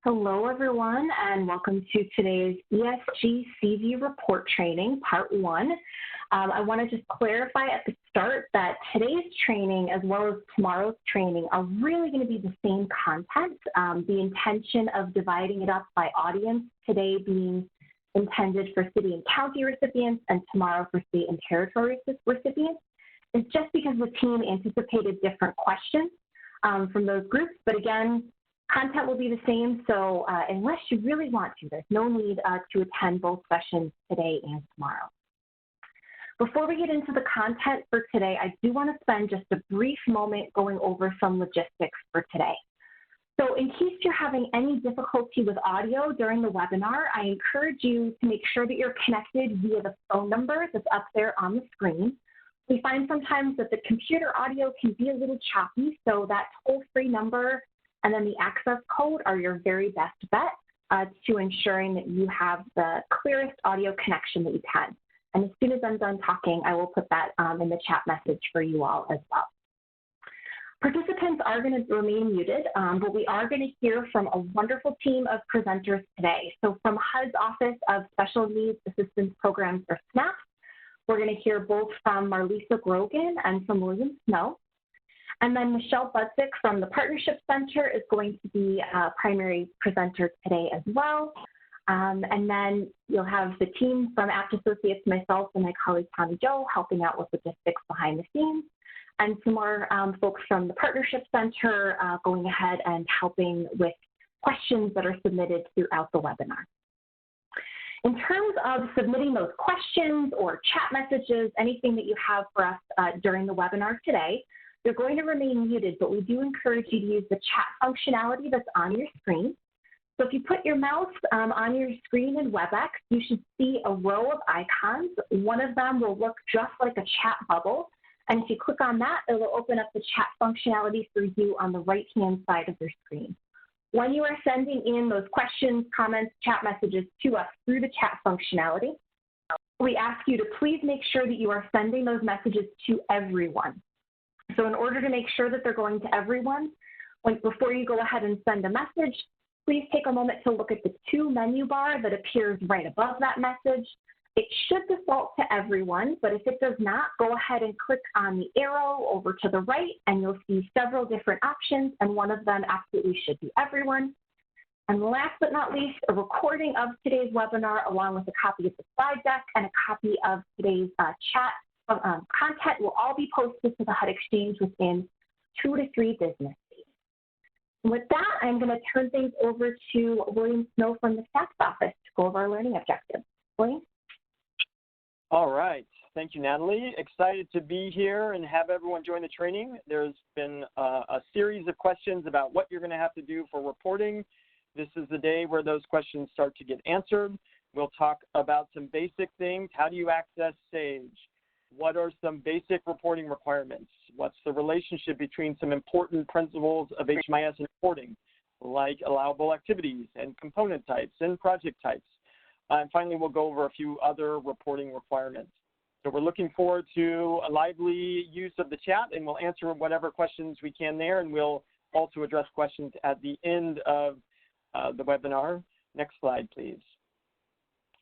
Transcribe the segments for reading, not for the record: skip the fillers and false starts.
Hello, everyone, and welcome to today's ESG-CV Report Training, Part 1. I want to just clarify at the start that today's training, as well as tomorrow's training, are really going to be the same content. The intention of dividing it up by audience, today being intended for city and county recipients, and tomorrow for state and territory recipients, is just because the team anticipated different questions from those groups. But again, content will be the same, so unless you really want to, there's no need to attend both sessions today and tomorrow. Before we get into the content for today, I do want to spend just a brief moment going over some logistics for today. So in case you're having any difficulty with audio during the webinar, I encourage you to make sure that you're connected via the phone number that's up there on the screen. We find sometimes that the computer audio can be a little choppy, so that toll-free number and then the access code are your very best bet to ensuring that you have the clearest audio connection that you can. And as soon as I'm done talking, I will put that in the chat message for you all as well. Participants are going to remain muted, but we are going to hear from a wonderful team of presenters today. So from HUD's Office of Special Needs Assistance Programs, or SNAP, we're going to hear both from Marlisa Grogan and from William Snow. And then Michelle Budzik from the Partnership Center is going to be a primary presenter today as well. And then you'll have the team from Apt Associates, myself and my colleague Tommy Joe, helping out with logistics behind the scenes, and some more folks from the Partnership Center going ahead and helping with questions that are submitted throughout the webinar. In terms of submitting those questions or chat messages, anything that you have for us during the webinar today, they're going to remain muted, but we do encourage you to use the chat functionality that's on your screen. So if you put your mouse on your screen in WebEx, you should see a row of icons. One of them will look just like a chat bubble. And if you click on that, it will open up the chat functionality for you on the right-hand side of your screen. When you are sending in those questions, comments, chat messages to us through the chat functionality, we ask you to please make sure that you are sending those messages to everyone. So in order to make sure that they're going to everyone, before you go ahead and send a message, please take a moment to look at the to menu bar that appears right above that message. It should default to everyone, but if it does not, go ahead and click on the arrow over to the right, and you'll see several different options, and one of them absolutely should be everyone. And last but not least, a recording of today's webinar, along with a copy of the slide deck and a copy of today's chat content will all be posted to the HUD Exchange within 2 to 3 business days. And with that, I'm going to turn things over to William Snow from the SNAP's office to go over our learning objectives. William? All right. Thank you, Natalie. Excited to be here and have everyone join the training. There's been a series of questions about what you're going to have to do for reporting. This is the day where those questions start to get answered. We'll talk about some basic things. How do you access SAGE? What are some basic reporting requirements? What's the relationship between some important principles of HMIS and reporting, like allowable activities and component types and project types? And finally, we'll go over a few other reporting requirements. So we're looking forward to a lively use of the chat, and we'll answer whatever questions we can there, and we'll also address questions at the end of the webinar. Next slide, please.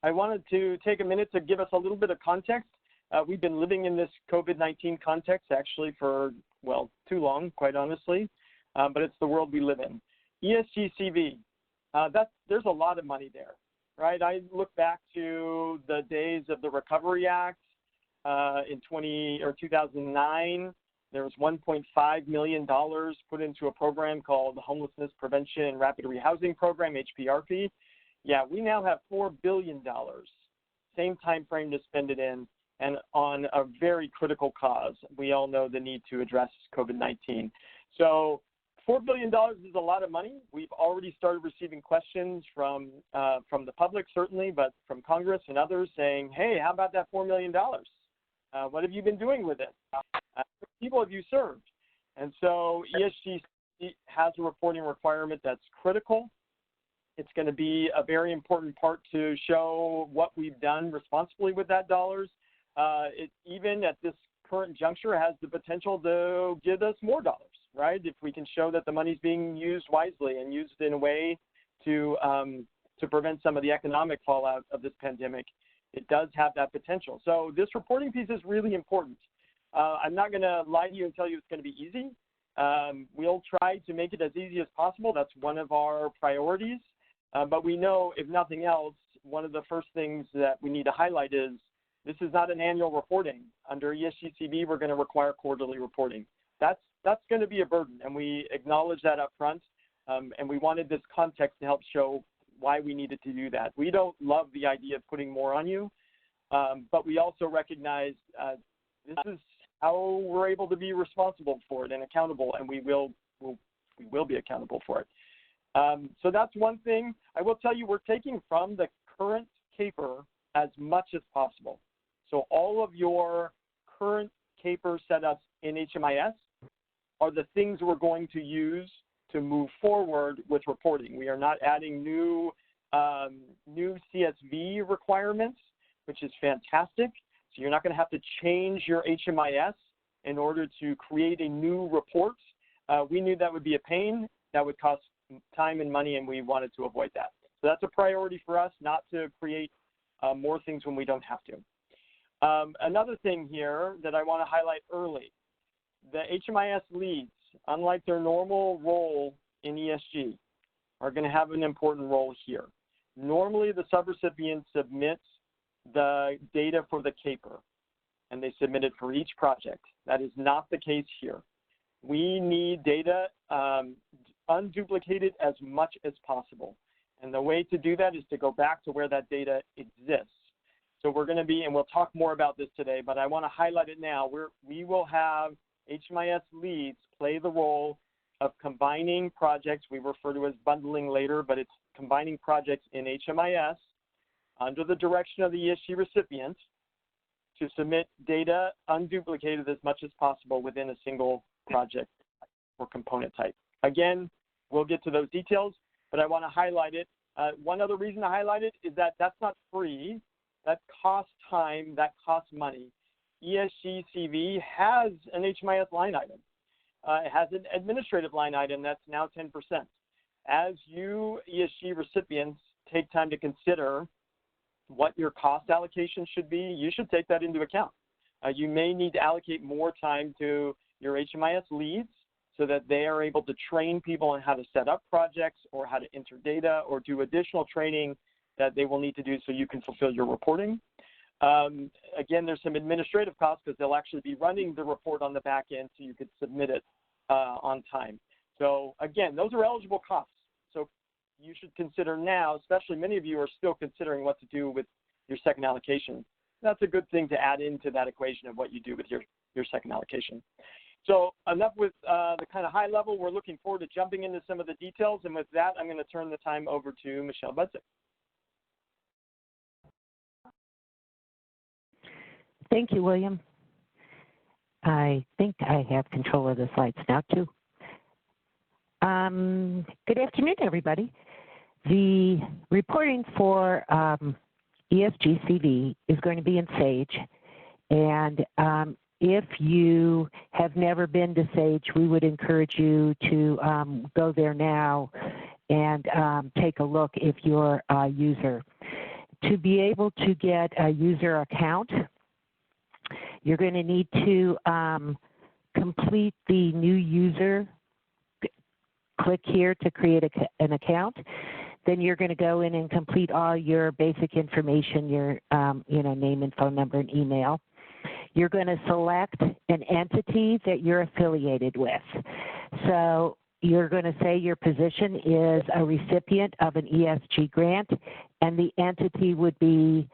I wanted to take a minute to give us a little bit of context. We've been living in this COVID-19 context actually for, well, too long, quite honestly, but it's the world we live in. ESG-CV, there's a lot of money there, right? I look back to the days of the Recovery Act in 2009. There was $1.5 million put into a program called the Homelessness Prevention and Rapid Rehousing Program, HPRP. Yeah, we now have $4 billion, same time frame to spend it in, and on a very critical cause. We all know the need to address COVID-19. So $4 billion is a lot of money. We've already started receiving questions from the public, certainly, but from Congress and others saying, hey, how about that $4 million? What have you been doing with it? How many people have you served? And so ESG has a reporting requirement that's critical. It's going to be a very important part to show what we've done responsibly with that dollars. It even at this current juncture has the potential to give us more dollars, right? If we can show that the money's being used wisely and used in a way to prevent some of the economic fallout of this pandemic, it does have that potential. So this reporting piece is really important. I'm not going to lie to you and tell you it's going to be easy. We'll try to make it as easy as possible. That's one of our priorities. But we know, if nothing else, one of the first things that we need to highlight is this is not an annual reporting. Under ESG-CV, we're going to require quarterly reporting. That's going to be a burden, and we acknowledge that up front. And we wanted this context to help show why we needed to do that. We don't love the idea of putting more on you, but we also recognize this is how we're able to be responsible for it and accountable, and we will be accountable for it. So that's one thing. I will tell you, we're taking from the current CAPER as much as possible. So all of your current CAPER setups in HMIS are the things we're going to use to move forward with reporting. We are not adding new CSV requirements, which is fantastic. So you're not going to have to change your HMIS in order to create a new report. We knew that would be a pain. That would cost time and money, and we wanted to avoid that. So that's a priority for us, not to create more things when we don't have to. Another thing here that I want to highlight early, the HMIS leads, unlike their normal role in ESG, are going to have an important role here. Normally, the subrecipient submits the data for the CAPER, and they submit it for each project. That is not the case here. We need data unduplicated as much as possible. And the way to do that is to go back to where that data exists. So we're going to be, and we'll talk more about this today, but I want to highlight it now. We will have HMIS leads play the role of combining projects. We refer to as bundling later, but it's combining projects in HMIS under the direction of the ESG recipient to submit data unduplicated as much as possible within a single project or component type. Again, we'll get to those details, but I want to highlight it. One other reason to highlight it is that that's not free. That costs time, that costs money. ESG-CV has an HMIS line item. It has an administrative line item that's now 10%. As you ESG recipients take time to consider what your cost allocation should be, you should take that into account. You may need to allocate more time to your HMIS leads so that they are able to train people on how to set up projects or how to enter data or do additional training that they will need to do so you can fulfill your reporting. Again, there's some administrative costs because they'll actually be running the report on the back end so you could submit it on time. So again, those are eligible costs. So you should consider now, especially many of you are still considering what to do with your second allocation. That's a good thing to add into that equation of what you do with your second allocation. So enough with the kind of high level. We're looking forward to jumping into some of the details. And with that, I'm going to turn the time over to Michelle Budzik. Thank you, William. I think I have control of the slides now, too. Good afternoon, everybody. The reporting for ESG-CV is going to be in SAGE. And if you have never been to SAGE, we would encourage you to go there now and take a look if you're a user. To be able to get a user account, you're going to need to complete the new user. Click here to create an account. Then you're going to go in and complete all your basic information, your name and phone number and email. You're going to select an entity that you're affiliated with. So you're going to say your position is a recipient of an ESG grant, and the entity would be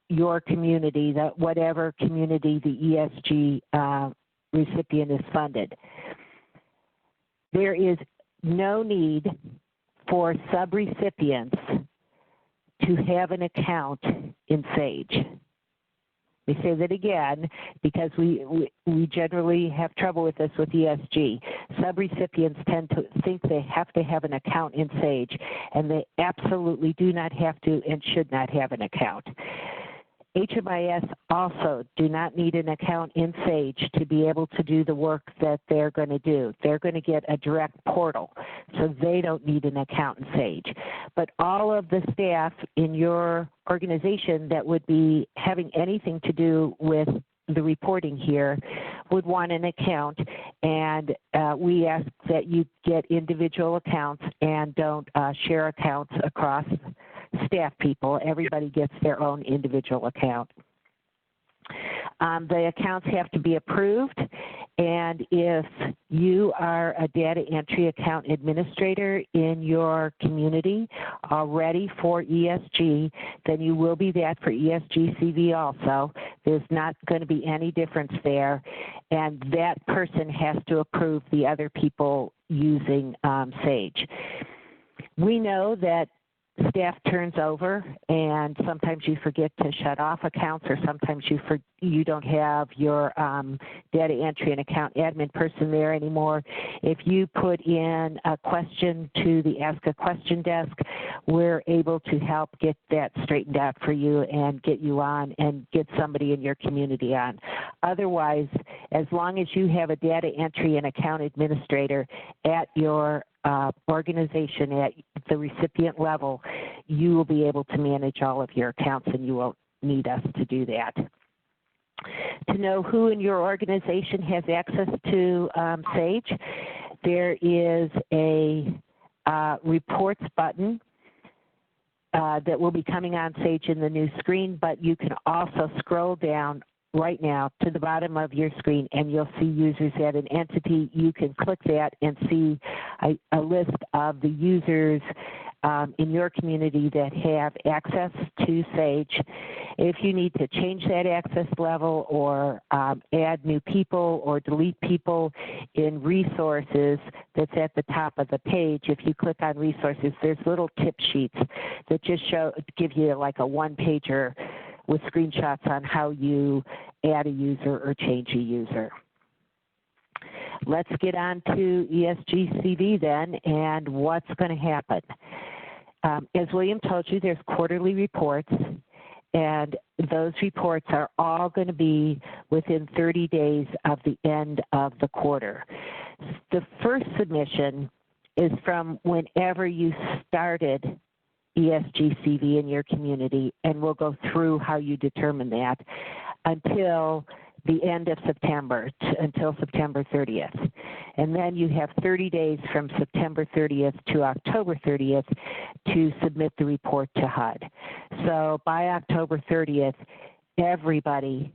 your community, whatever community the ESG recipient is funded. There is no need for subrecipients to have an account in SAGE. We say that again because we generally have trouble with this with ESG. Subrecipients tend to think they have to have an account in SAGE, and they absolutely do not have to and should not have an account. HMIS also do not need an account in Sage to be able to do the work that they're going to do. They're going to get a direct portal, so they don't need an account in Sage. But all of the staff in your organization that would be having anything to do with the reporting here would want an account, and we ask that you get individual accounts and don't share accounts across staff people. Everybody gets their own individual account. The accounts have to be approved, and if you are a data entry account administrator in your community already for ESG, then you will be that for ESG-CV also. There's not going to be any difference there, and that person has to approve the other people using Sage. We know that staff turns over, and sometimes you forget to shut off accounts, or sometimes you don't have your data entry and account admin person there anymore. If you put in a question to the Ask a Question desk, we're able to help get that straightened out for you and get you on and get somebody in your community on. Otherwise, as long as you have a data entry and account administrator at your organization at the recipient level, you will be able to manage all of your accounts, and you won't need us to do that. To know who in your organization has access to Sage, there is a reports button that will be coming on Sage in the new screen, but you can also scroll down right now to the bottom of your screen, and you'll see users at an entity. You can click that and see a list of the users in your community that have access to Sage. If you need to change that access level or add new people or delete people in resources that's at the top of the page, if you click on resources, there's little tip sheets that just give you like a one-pager with screenshots on how you add a user or change a user. Let's get on to ESG-CV then, and what's going to happen. As William told you, there's quarterly reports, and those reports are all going to be within 30 days of the end of the quarter. The first submission is from whenever you started ESG-CV in your community, and we'll go through how you determine that until the end of September, until September 30th. And then you have 30 days from September 30th to October 30th to submit the report to HUD. So by October 30th, everybody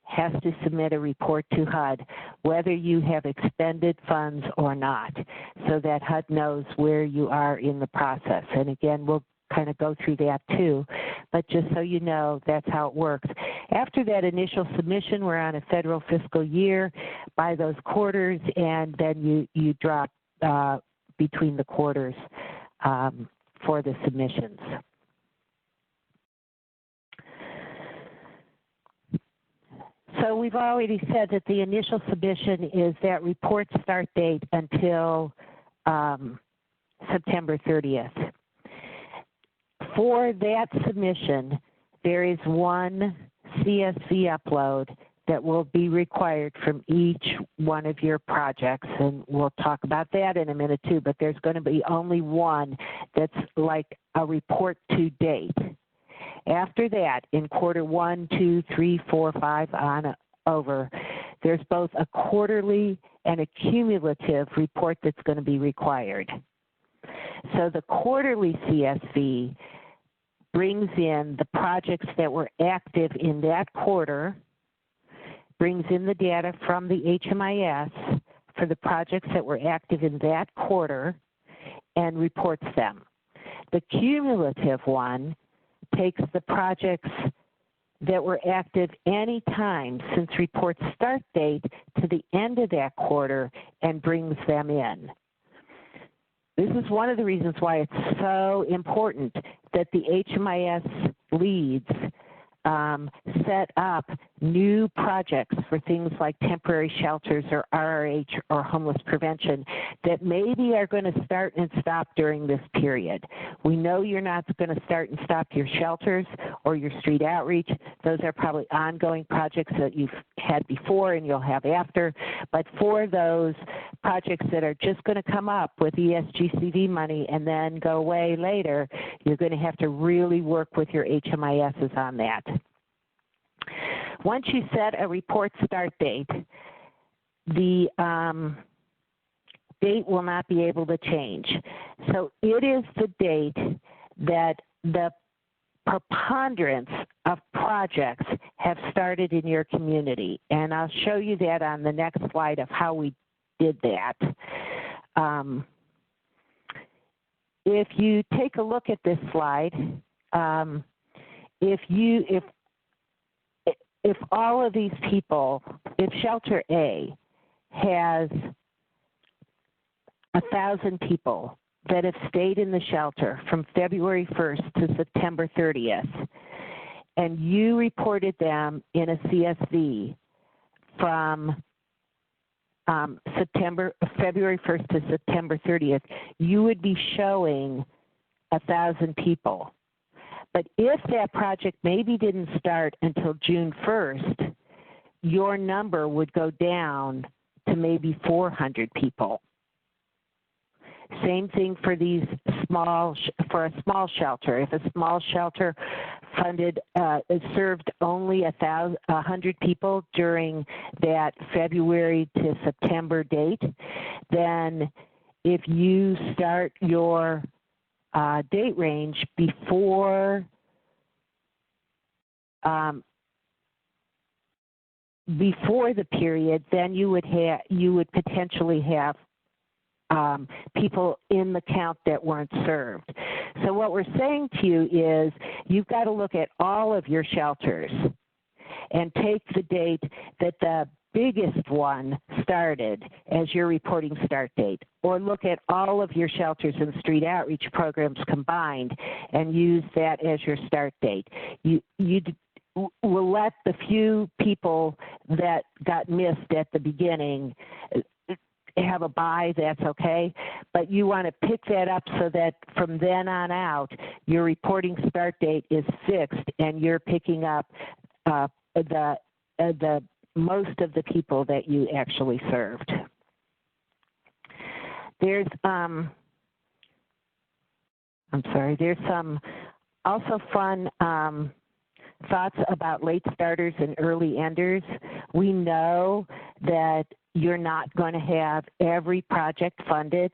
has to submit a report to HUD, whether you have expended funds or not, so that HUD knows where you are in the process. And again, we'll kind of go through that too, but just so you know, that's how it works. After that initial submission, we're on a federal fiscal year by those quarters, and then you drop between the quarters for the submissions. So we've already said that the initial submission is that report start date until September 30th. For that submission, there is one CSV upload that will be required from each one of your projects, and we'll talk about that in a minute too, but there's going to be only one that's like a report to date. After that, in quarter 1, 2, 3, 4, 5, on over, there's both a quarterly and a cumulative report that's going to be required. So the quarterly CSV brings in the projects that were active in that quarter, brings in the data from the HMIS for the projects that were active in that quarter, and reports them. The cumulative one takes the projects that were active any time since report start date to the end of that quarter and brings them in. This is one of the reasons why it's so important that the HMIS leads set up new projects for things like temporary shelters or RRH or homeless prevention that maybe are going to start and stop during this period. We know you're not going to start and stop your shelters or your street outreach. Those are probably ongoing projects that you've had before and you'll have after. But for those projects that are just going to come up with ESG-CV money and then go away later, you're going to have to really work with your HMISs on that. Once you set a report start date, the date will not be able to change. So it is the date that the preponderance of projects have started in your community. And I'll show you that on the next slide of how we did that. If you take a look at this slide, if all of these people, if shelter A has 1,000 people that have stayed in the shelter from February 1st to September 30th, and you reported them in a CSV from February 1st to September 30th, you would be showing 1,000 people. But if that project maybe didn't start until June 1st, your number would go down to maybe 400 people. Same thing for these for a small shelter. If a small shelter served only 100 people during that February to September date, then if you start your date range before the period, then you would potentially have people in the count that weren't served. So what we're saying to you is you've got to look at all of your shelters and take the date that the biggest one started as your reporting start date, or look at all of your shelters and street outreach programs combined and use that as your start date. You will let the few people that got missed at the beginning have a buy, that's okay, but you want to pick that up so that from then on out, your reporting start date is fixed and you're picking up the most of the people that you actually served. There's there's some also fun thoughts about late starters and early enders. We know that you're not going to have every project funded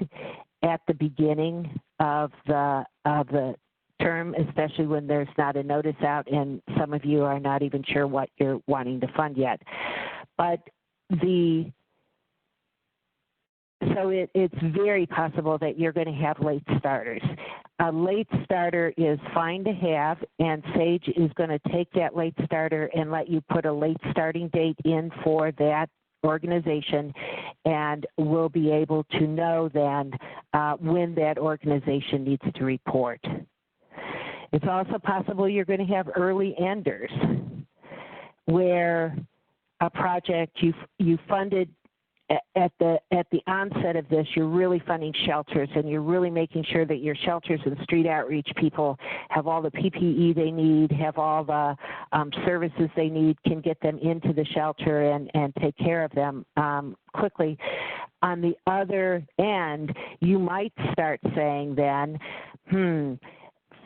at the beginning of the term, especially when there's not a notice out and some of you are not even sure what you're wanting to fund yet. But it's very possible that you're going to have late starters. A late starter is fine to have, and SAGE is going to take that late starter and let you put a late starting date in for that organization, and we'll be able to know then when that organization needs to report. It's also possible you're going to have early enders, where a project you funded at the onset of this, you're really funding shelters, and you're really making sure that your shelters and street outreach people have all the PPE they need, have all the services they need, can get them into the shelter and take care of them quickly. On the other end, you might start saying then,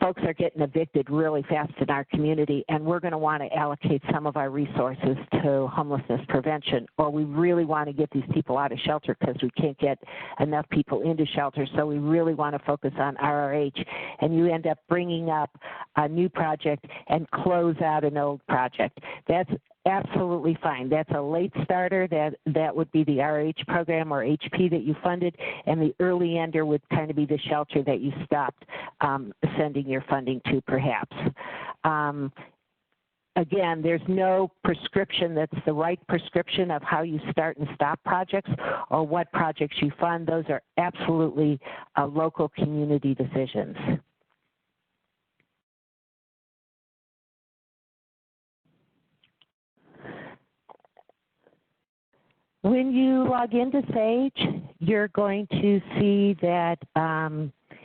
folks are getting evicted really fast in our community, and we're going to want to allocate some of our resources to homelessness prevention, or we really want to get these people out of shelter because we can't get enough people into shelter, so we really want to focus on RRH, and you end up bringing up a new project and close out an old project. That's absolutely fine. That's a late starter. That would be the RRH program or HP that you funded, and the early ender would kind of be the shelter that you stopped sending your funding to, perhaps. Again, there's no prescription that's the right prescription of how you start and stop projects or what projects you fund. Those are absolutely local community decisions. When you log into SAGE, you're going to see that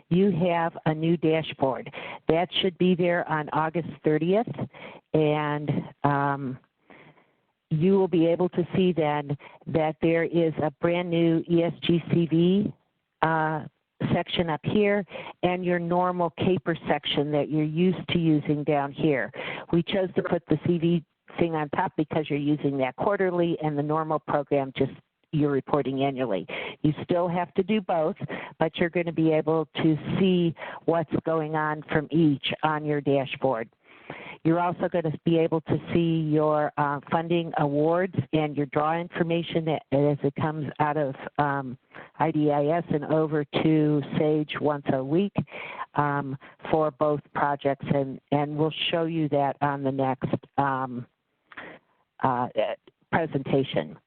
you have a new dashboard. That should be there on August 30th, and you will be able to see then that there is a brand new ESG-CV section up here and your normal CAPER section that you're used to using down here. We chose to put the CV thing on top because you're using that quarterly, and the normal program just you're reporting annually. You still have to do both, but you're going to be able to see what's going on from each on your dashboard. You're also going to be able to see your funding awards and your draw information as it comes out of IDIS and over to SAGE once a week for both projects, and we'll show you that on the next presentation.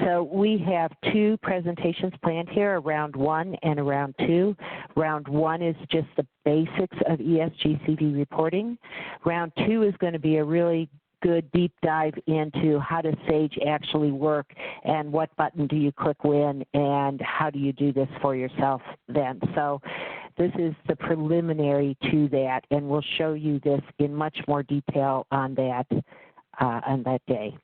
So we have two presentations planned here, a round 1 and a round 2. Round 1 is just the basics of ESG-CV reporting. Round 2 is going to be a really good deep dive into how does SAGE actually work and what button do you click when and how do you do this for yourself then. So this is the preliminary to that, and we'll show you this in much more detail on that day.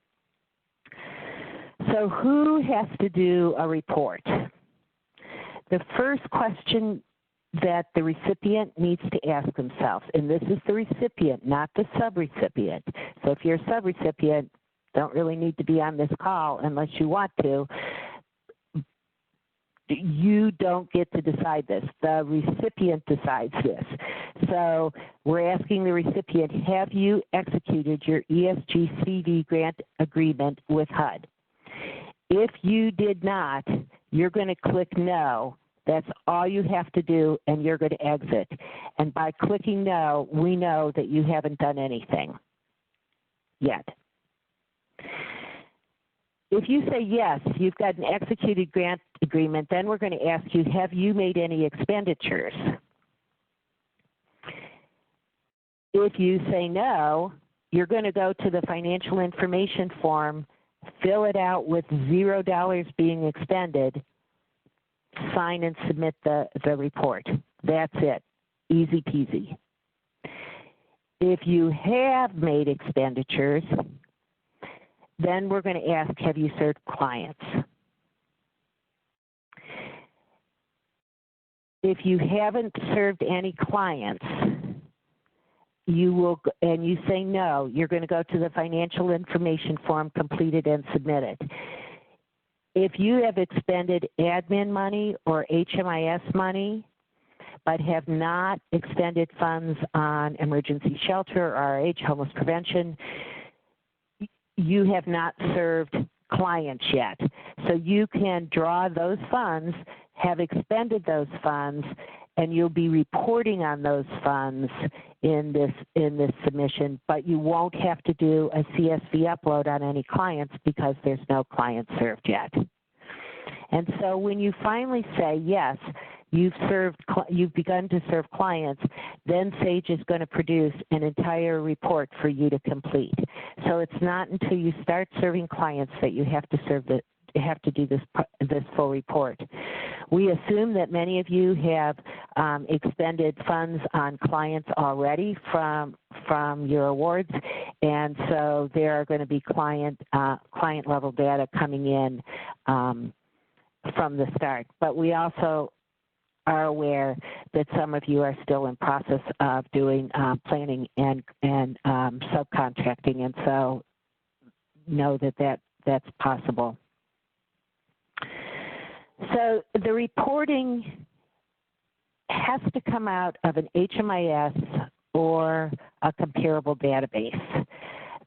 So who has to do a report? The first question that the recipient needs to ask themselves, and this is the recipient, not the subrecipient. So if you're a subrecipient, don't really need to be on this call unless you want to. You don't get to decide this. The recipient decides this. So we're asking the recipient, have you executed your ESG-CV grant agreement with HUD? If you did not, you're going to click no. That's all you have to do, and you're going to exit. And by clicking no, we know that you haven't done anything yet. If you say yes, you've got an executed grant agreement, then we're going to ask you, have you made any expenditures? If you say no, you're going to go to the financial information form, fill it out with $0 being expended, sign and submit the report. That's it. Easy peasy. If you have made expenditures, then we're going to ask, have you served clients? If you haven't served any clients, you will, and you say no, you're going to go to the financial information form, completed and submitted. If you have expended admin money or HMIS money, but have not expended funds on emergency shelter, RH, homeless prevention, you have not served clients yet. So you can draw those funds, have expended those funds, and you'll be reporting on those funds in this submission, but you won't have to do a CSV upload on any clients because there's no clients served yet. And so when you finally say yes, you've begun to serve clients, then SAGE is going to produce an entire report for you to complete. So it's not until you start serving clients that you have to do this full report. We assume that many of you have expended funds on clients already from your awards, and so there are going to be client level data coming in from the start. But we also are aware that some of you are still in process of doing planning and subcontracting, and so know that that's possible. So the reporting has to come out of an HMIS or a comparable database,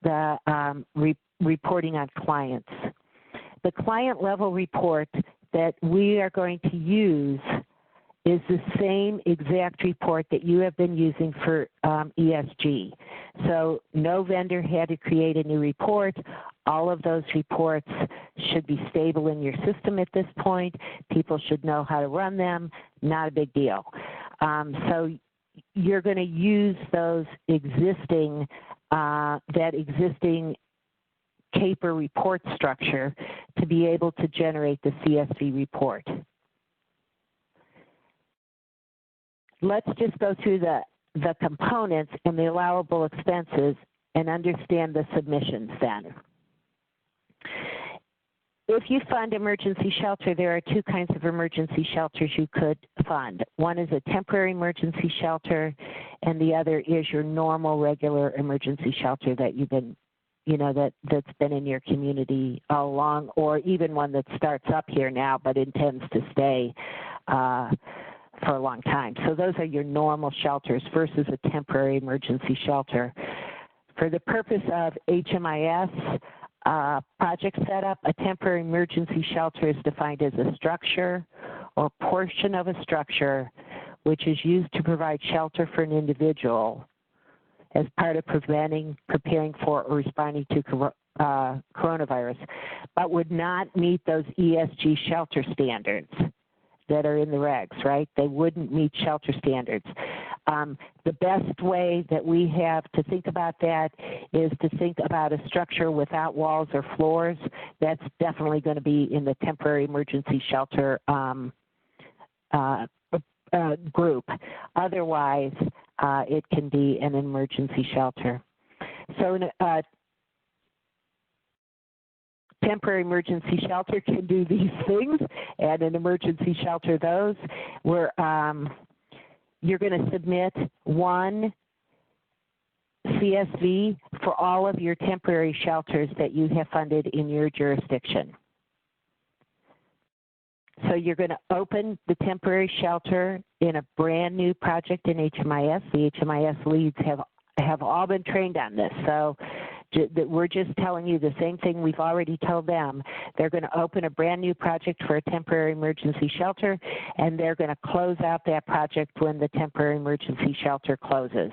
the reporting on clients. The client level report that we are going to use is the same exact report that you have been using for ESG. So no vendor had to create a new report. All of those reports should be stable in your system at this point. People should know how to run them. Not a big deal. So you're going to use those existing, that existing CAPER report structure to be able to generate the CSV report. let's just go through the components and the allowable expenses and understand the submissions then. If you fund emergency shelter, there are two kinds of emergency shelters you could fund. One is a temporary emergency shelter, and the other is your normal, regular emergency shelter that you've been, that's been in your community all along, or even one that starts up here now but intends to stay for a long time. So those are your normal shelters versus a temporary emergency shelter. For the purpose of HMIS, project setup, a temporary emergency shelter is defined as a structure or portion of a structure which is used to provide shelter for an individual as part of preparing for or responding to coronavirus, but would not meet those ESG shelter standards that are in the regs, right? They wouldn't meet shelter standards. The best way that we have to think about that is to think about a structure without walls or floors. That's definitely going to be in the temporary emergency shelter group. Otherwise, it can be an emergency shelter. So temporary emergency shelter can do these things, and an emergency shelter those. You're going to submit one CSV for all of your temporary shelters that you have funded in your jurisdiction. So you're going to open the temporary shelter in a brand new project in HMIS. The HMIS leads have all been trained on this. So we're just telling you the same thing we've already told them. They're going to open a brand new project for a temporary emergency shelter, and they're going to close out that project when the temporary emergency shelter closes.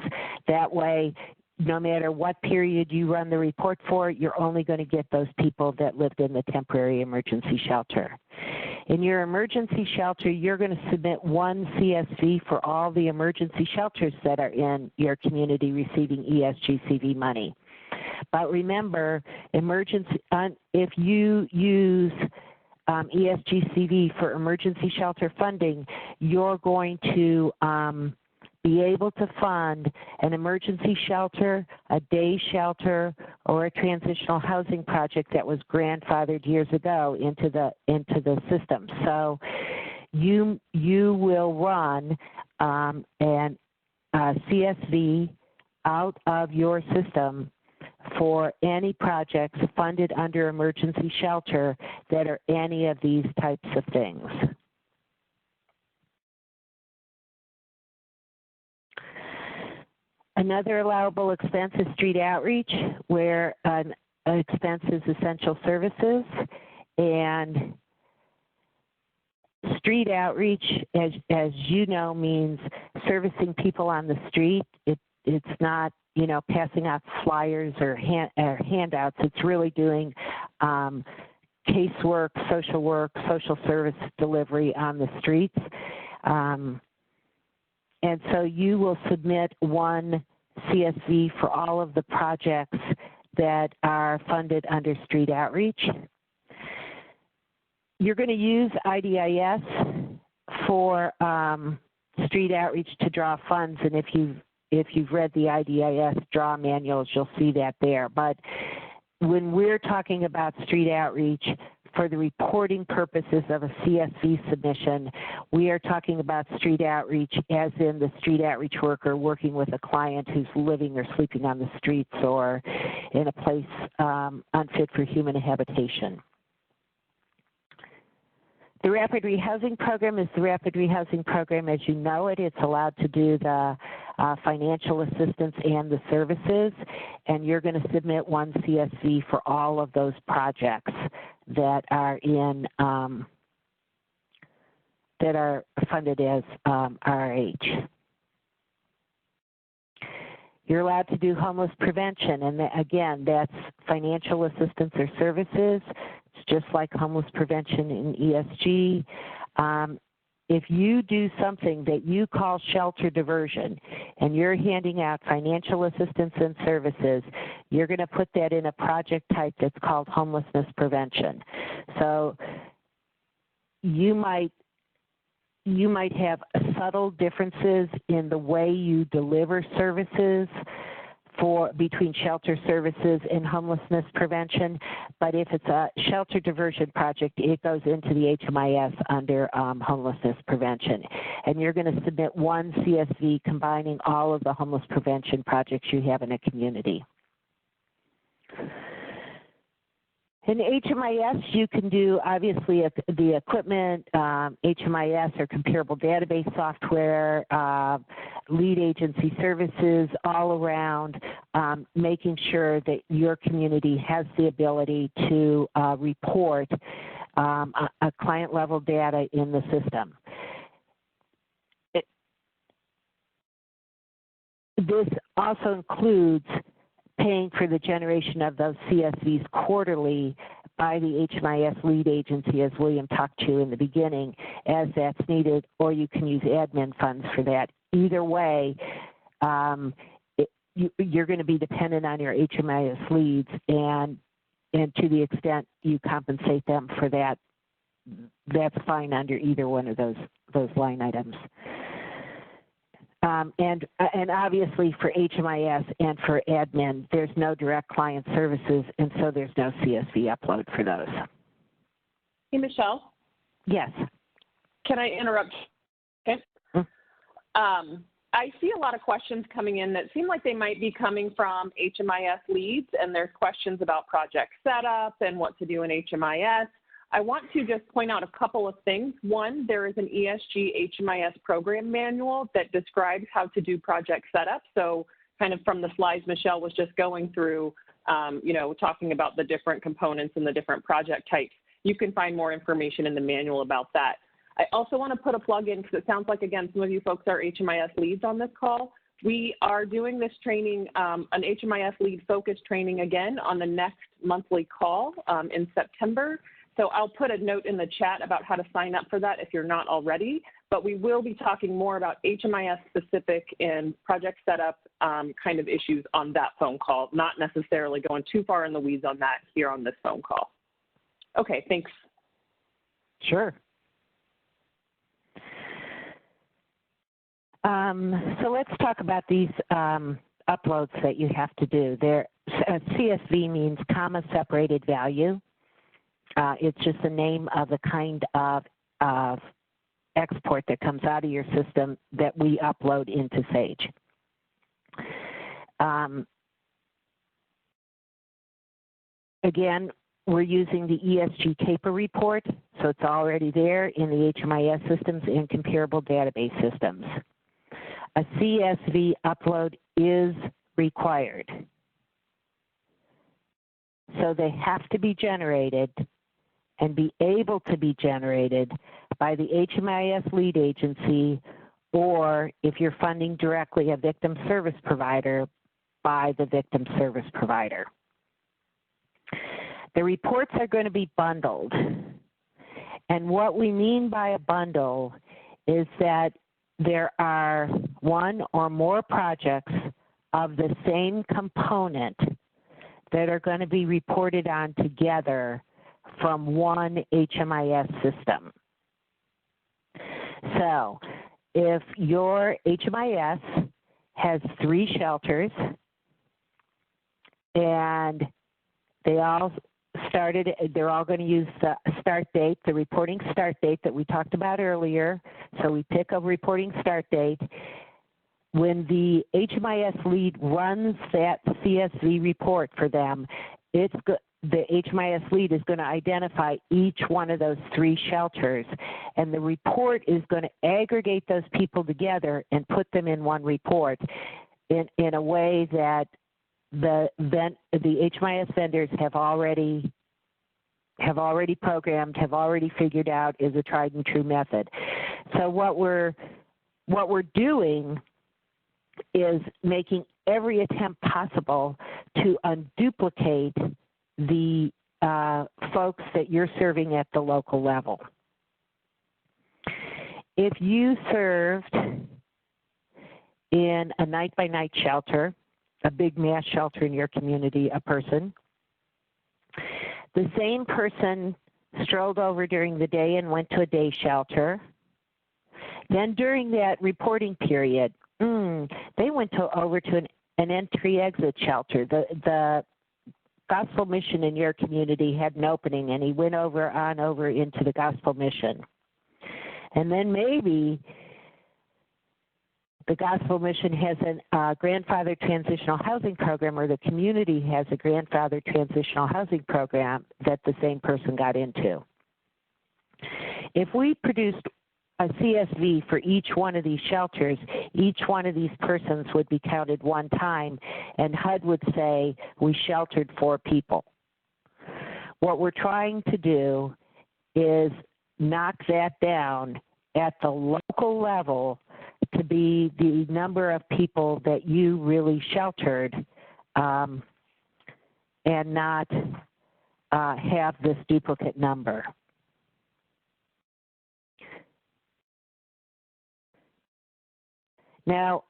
That way, no matter what period you run the report for, you're only going to get those people that lived in the temporary emergency shelter. In your emergency shelter, you're going to submit one CSV for all the emergency shelters that are in your community receiving ESG-CV money. But remember, if you use ESG-CV for emergency shelter funding, you're going to be able to fund an emergency shelter, a day shelter, or a transitional housing project that was grandfathered years ago into the system. So you will run an CSV out of your system for any projects funded under emergency shelter that are any of these types of things. Another allowable expense is street outreach, where an expense is essential services. And street outreach, as you know, means servicing people on the street. It's not, passing out flyers or handouts. It's really doing casework, social service delivery on the streets. And so you will submit one CSV for all of the projects that are funded under street outreach. You're going to use IDIS for street outreach to draw funds, and if you've read the IDIS draw manuals, you'll see that there. But when we're talking about street outreach, for the reporting purposes of a CSV submission, we are talking about street outreach as in the street outreach worker working with a client who's living or sleeping on the streets or in a place unfit for human habitation. The Rapid Rehousing Program is the Rapid Rehousing Program as you know it. It's allowed to do the financial assistance and the services, and you're going to submit one CSV for all of those projects that are in that are funded as RH. You're allowed to do homeless prevention, and again, that's financial assistance or services. It's just like homeless prevention in ESG. If you do something that you call shelter diversion and you're handing out financial assistance and services, you're going to put that in a project type that's called homelessness prevention. So you might have subtle differences in the way you deliver services between shelter services and homelessness prevention, but if it's a shelter diversion project, it goes into the HMIS under homelessness prevention. And you're going to submit one CSV combining all of the homeless prevention projects you have in a community. In HMIS, you can do, obviously, the equipment, HMIS or comparable database software, lead agency services, all around making sure that your community has the ability to report a client-level data in the system. This also includes paying for the generation of those CSVs quarterly by the HMIS lead agency, as William talked to in the beginning, as that's needed, or you can use admin funds for that. Either way, you're going to be dependent on your HMIS leads, and to the extent you compensate them for that, that's fine under either one of those line items. And obviously for HMIS and for admin, there's no direct client services, and so there's no CSV upload for those. Hey, Michelle? Yes. Can I interrupt? Okay. I see a lot of questions coming in that seem like they might be coming from HMIS leads, and there's questions about project setup and what to do in HMIS. I want to just point out a couple of things. One, there is an ESG HMIS program manual that describes how to do project setup. So kind of from the slides Michelle was just going through, you know, talking about the different components and the different project types. You can find more information in the manual about that. I also want to put a plug in because it sounds like, again, some of you folks are HMIS leads on this call. We are doing this training, an HMIS lead focus training again on the next monthly call in September. So I'll put a note in the chat about how to sign up for that if you're not already, but we will be talking more about HMIS specific and project setup kind of issues on that phone call, not necessarily going too far in the weeds on that here on this phone call. Okay, thanks. Sure. So let's talk about these uploads that you have to do. CSV means comma separated value. It's just the name of the kind of export that comes out of your system that we upload into Sage. Again, we're using the ESG CAPER report, so it's already there in the HMIS systems and comparable database systems. A CSV upload is required. So they have to be generated and be able to be generated by the HMIS lead agency, or if you're funding directly a victim service provider, by the victim service provider. The reports are going to be bundled. And what we mean by a bundle is that there are one or more projects of the same component that are going to be reported on together from one HMIS system. So if your HMIS has 3 shelters and they're all going to use the start date, the reporting start date that we talked about earlier. So we pick a reporting start date. When the HMIS lead runs that CSV report for them, the HMIS lead is going to identify each one of those 3 shelters, and the report is going to aggregate those people together and put them in one report in a way that the HMIS vendors have already programmed, have already figured out is a tried and true method. So what we're doing is making every attempt possible to unduplicate the folks that you're serving at the local level. If you served in a night-by-night shelter, a big mass shelter in your community, a person, the same person strolled over during the day and went to a day shelter, Then during that reporting period, they went over to an entry-exit shelter. The Gospel Mission in your community had an opening, and he went over into the Gospel Mission. And then maybe the Gospel Mission has a grandfather transitional housing program, or the community has a grandfather transitional housing program that the same person got into. If we produced a CSV for each one of these shelters, each one of these persons would be counted one time, and HUD would say, we sheltered 4 people. What we're trying to do is knock that down at the local level to be the number of people that you really sheltered, and not have this duplicate number. Now,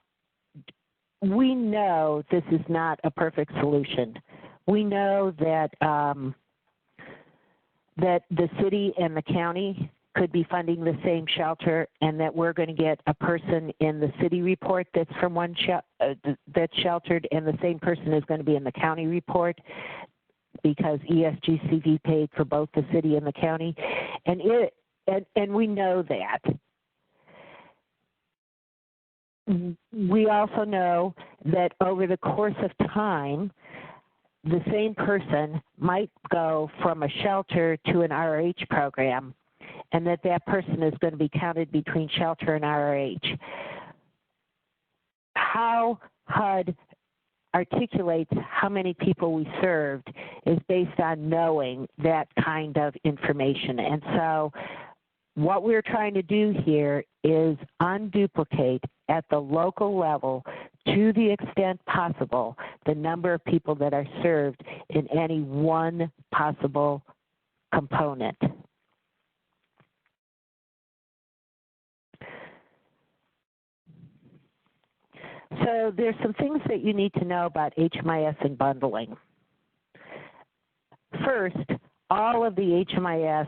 we know this is not a perfect solution. We know that that the city and the county could be funding the same shelter, and that we're going to get a person in the city report that's from one that's sheltered, and the same person is going to be in the county report because ESG-CV paid for both the city and the county, and we know that. We also know that over the course of time, the same person might go from a shelter to an RRH program, and that person is going to be counted between shelter and RRH. How HUD articulates how many people we served is based on knowing that kind of information. And so what we're trying to do here is unduplicate at the local level, to the extent possible, the number of people that are served in any one possible component. So there's some things that you need to know about HMIS and bundling. First, all of the HMIS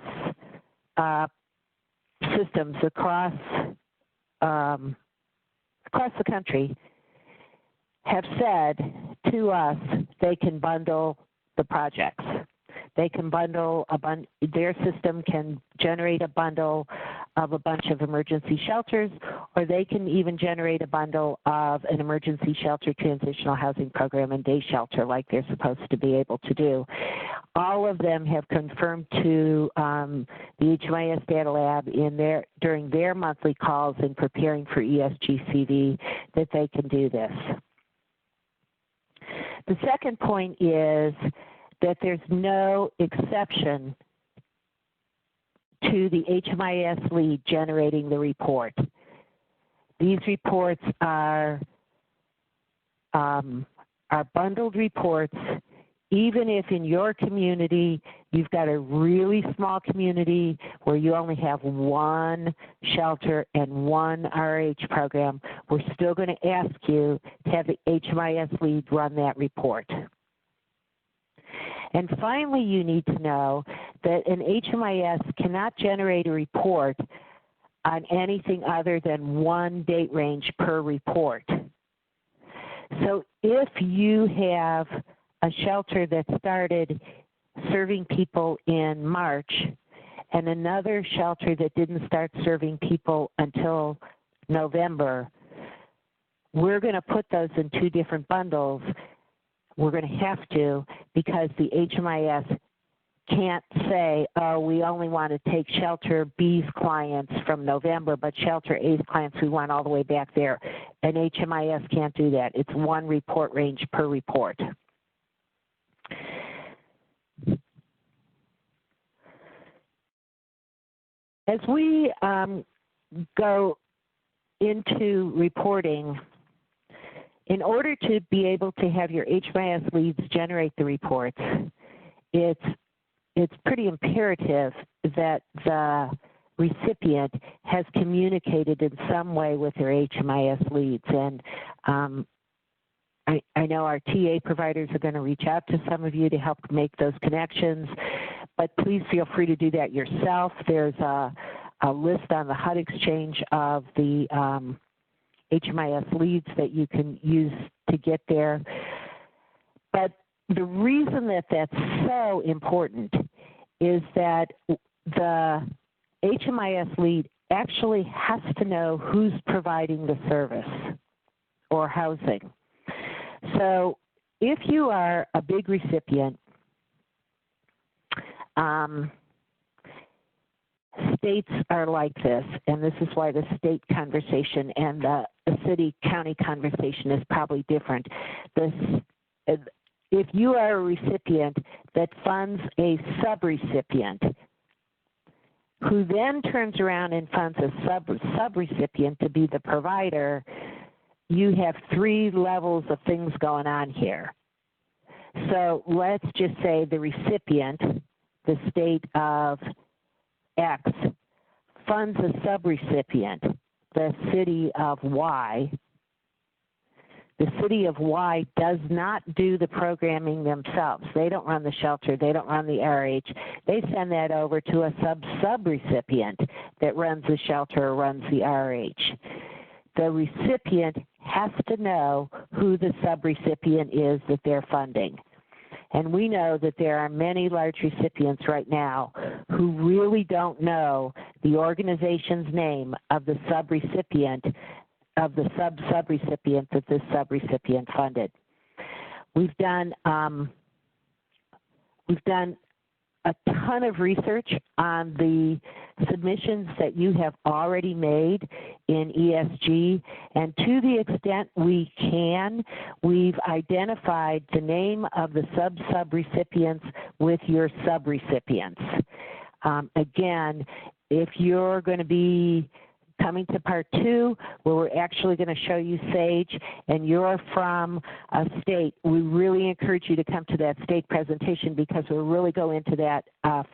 systems across the country have said to us they can bundle the projects. They can bundle their system can generate a bundle of a bunch of emergency shelters, or they can even generate a bundle of an emergency shelter, transitional housing program, and day shelter like they're supposed to be able to do. All of them have confirmed to the HMIS Data Lab during their monthly calls in preparing for ESG-CV that they can do this. The second point is that there's no exception to the HMIS lead generating the report. These reports are bundled reports, even if in your community you've got a really small community where you only have one shelter and one RH program. We're still going to ask you to have the HMIS lead run that report. And finally, you need to know that an HMIS cannot generate a report on anything other than one date range per report. So if you have a shelter that started serving people in March and another shelter that didn't start serving people until November, we're going to put those in 2 different bundles. We're going to have to, because the HMIS can't say, oh, we only want to take Shelter B's clients from November, but Shelter A's clients we want all the way back there. An HMIS can't do that. It's one report range per report. As we go into reporting, in order to be able to have your HMIS leads generate the reports, it's pretty imperative that the recipient has communicated in some way with their HMIS leads. And I know our TA providers are going to reach out to some of you to help make those connections, but please feel free to do that yourself. There's a a list on the HUD Exchange of the HMIS leads that you can use to get there. But the reason that that's so important is that the HMIS lead actually has to know who's providing the service or housing. So if you are a big recipient, states are like this, and this is why the state conversation and the city-county conversation is probably different. If you are a recipient that funds a subrecipient, who then turns around and funds a subrecipient to be the provider, you have 3 levels of things going on here. So let's just say the recipient, the state of X, funds a subrecipient, the city of Y. The city of Y does not do the programming themselves. They don't run the shelter. They don't run the RH. They send that over to a subrecipient that runs the shelter or runs the RH. The recipient has to know who the subrecipient is that they're funding. And we know that there are many large recipients right now who really don't know the organization's name of the subrecipient of the subrecipient that this subrecipient funded. We've done a ton of research on the submissions that you have already made in ESG, and to the extent we can, we've identified the name of the subrecipients with your subrecipients. Again, if you're going to be coming to part 2, where we're actually going to show you SAGE, and you're from a state, we really encourage you to come to that state presentation because we'll really go into that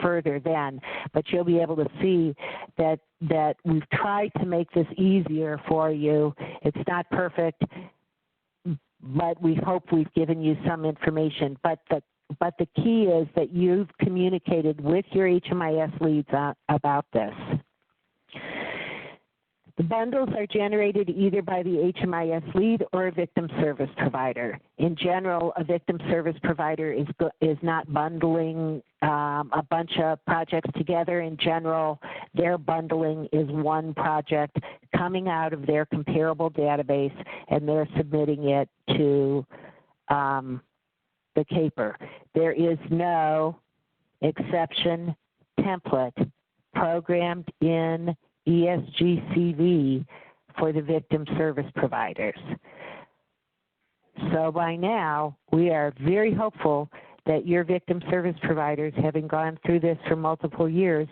further then. But you'll be able to see that we've tried to make this easier for you. It's not perfect, but we hope we've given you some information. But the key is that you've communicated with your HMIS leads about this. The bundles are generated either by the HMIS lead or a victim service provider. In general, a victim service provider is not bundling a bunch of projects together. In general, their bundling is one project coming out of their comparable database, and they're submitting it to the CAPER. There is no exception template programmed in ESG-CV for the victim service providers. So by now, we are very hopeful that your victim service providers, having gone through this for multiple years,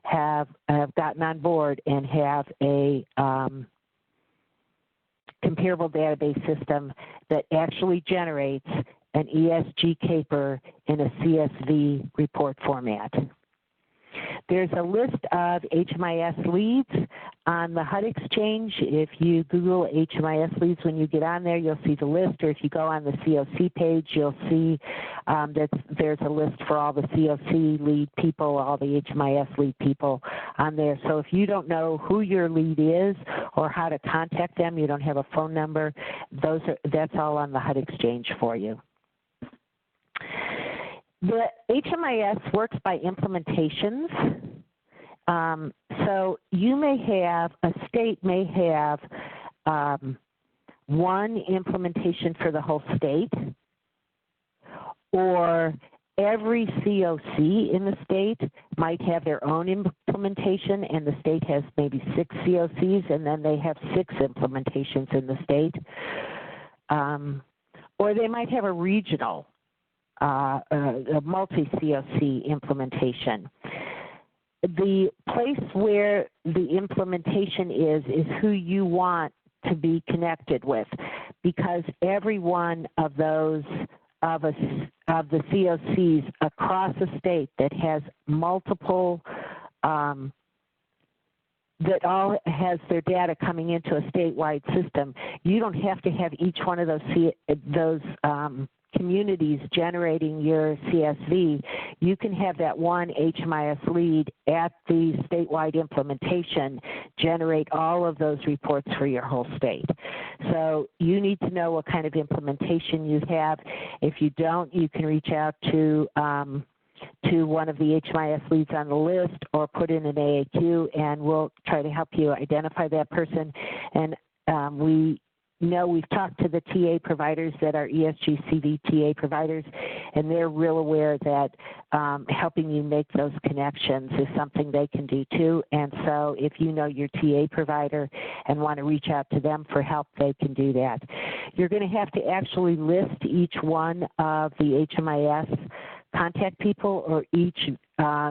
have gotten on board and have a comparable database system that actually generates an ESG CAPER in a CSV report format. There's a list of HMIS leads on the HUD Exchange. If you Google HMIS leads, when you get on there, you'll see the list. Or if you go on the COC page, you'll see that there's a list for all the COC lead people, all the HMIS lead people on there. So if you don't know who your lead is or how to contact them, you don't have a phone number, that's all on the HUD Exchange for you. The HMIS works by implementations. So you may have, a state may have one implementation for the whole state, or every COC in the state might have their own implementation, and the state has maybe 6 COCs, and then they have 6 implementations in the state. Or they might have a regional, a multi-COC implementation. The place where the implementation is who you want to be connected with, because every one of those of the COCs across the state that has multiple that all has their data coming into a statewide system. You don't have to have each one of those communities generating your CSV. You can have that one HMIS lead at the statewide implementation generate all of those reports for your whole state. So you need to know what kind of implementation you have. If you don't, you can reach out to one of the HMIS leads on the list or put in an AAQ, and we'll try to help you identify that person. And we know we've talked to the TA providers that are ESG-CV TA providers, and they're real aware that helping you make those connections is something they can do too. And so if you know your TA provider and want to reach out to them for help, they can do that. You're going to have to actually list each one of the HMIS contact people or each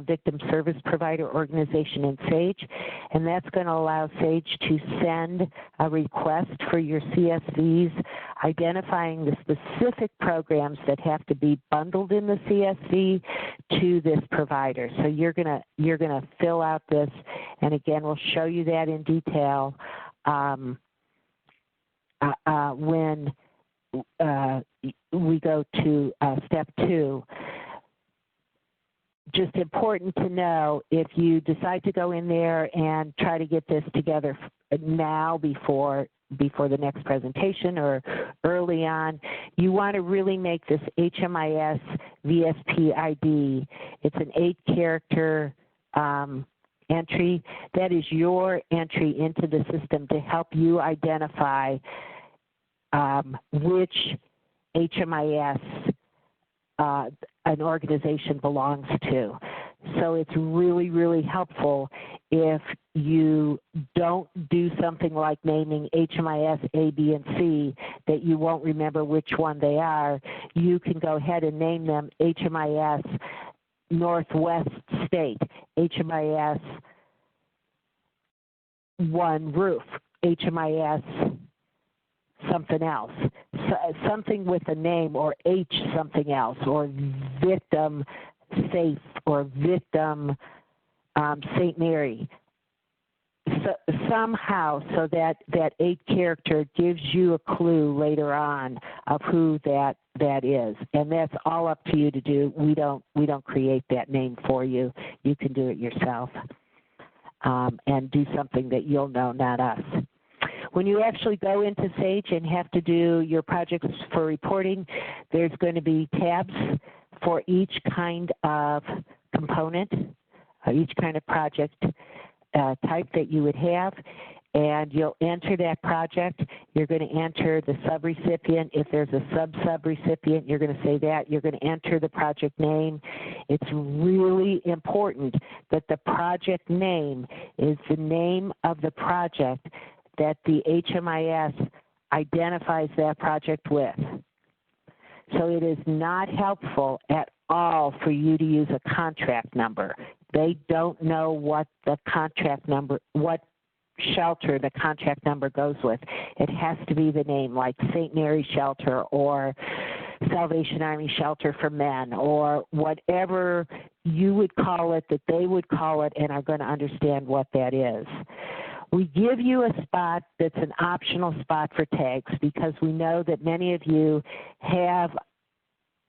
victim service provider organization in SAGE, and that's going to allow SAGE to send a request for your CSVs identifying the specific programs that have to be bundled in the CSV to this provider. So you're going to fill out this, and again, we'll show you that in detail when we go to step 2. Just important to know, if you decide to go in there and try to get this together now before the next presentation or early on, you want to really make this HMIS VSP ID. It's an 8-character entry. That is your entry into the system to help you identify which HMIS an organization belongs to. So it's really, really helpful if you don't do something like naming HMIS A, B, and C that you won't remember which one they are. You can go ahead and name them HMIS Northwest State, HMIS 1 Roof, HMIS something else, something with a name, or H something else, or victim safe, or victim St. Mary. So, somehow, so that 8-character gives you a clue later on of who that is, and that's all up to you to do. We don't create that name for you. You can do it yourself and do something that you'll know, not us. When you actually go into SAGE and have to do your projects for reporting, there's going to be tabs for each kind of component, each kind of project type that you would have, and you'll enter that project. You're going to enter the subrecipient. If there's a sub-subrecipient, you're going to say that. You're going to enter the project name. It's really important that the project name is the name of the project that the HMIS identifies that project with. So it is not helpful at all for you to use a contract number. They don't know what the contract number, what shelter the contract number goes with. It has to be the name, like St. Mary Shelter or Salvation Army Shelter for Men, or whatever you would call it, that they would call it, and are going to understand what that is. We give you a spot that's an optional spot for tags because we know that many of you have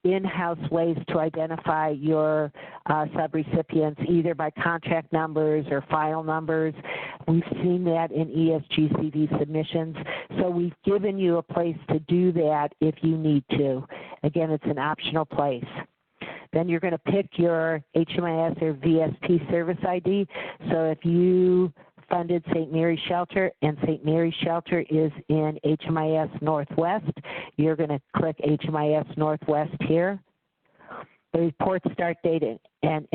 in-house ways to identify your subrecipients, either by contract numbers or file numbers. We've seen that in ESG-CV submissions. So we've given you a place to do that if you need to. Again, it's an optional place. Then you're going to pick your HMIS or VSP service ID. So if you funded St. Mary Shelter, and St. Mary Shelter is in HMIS Northwest, you're going to click HMIS Northwest here. The report start date and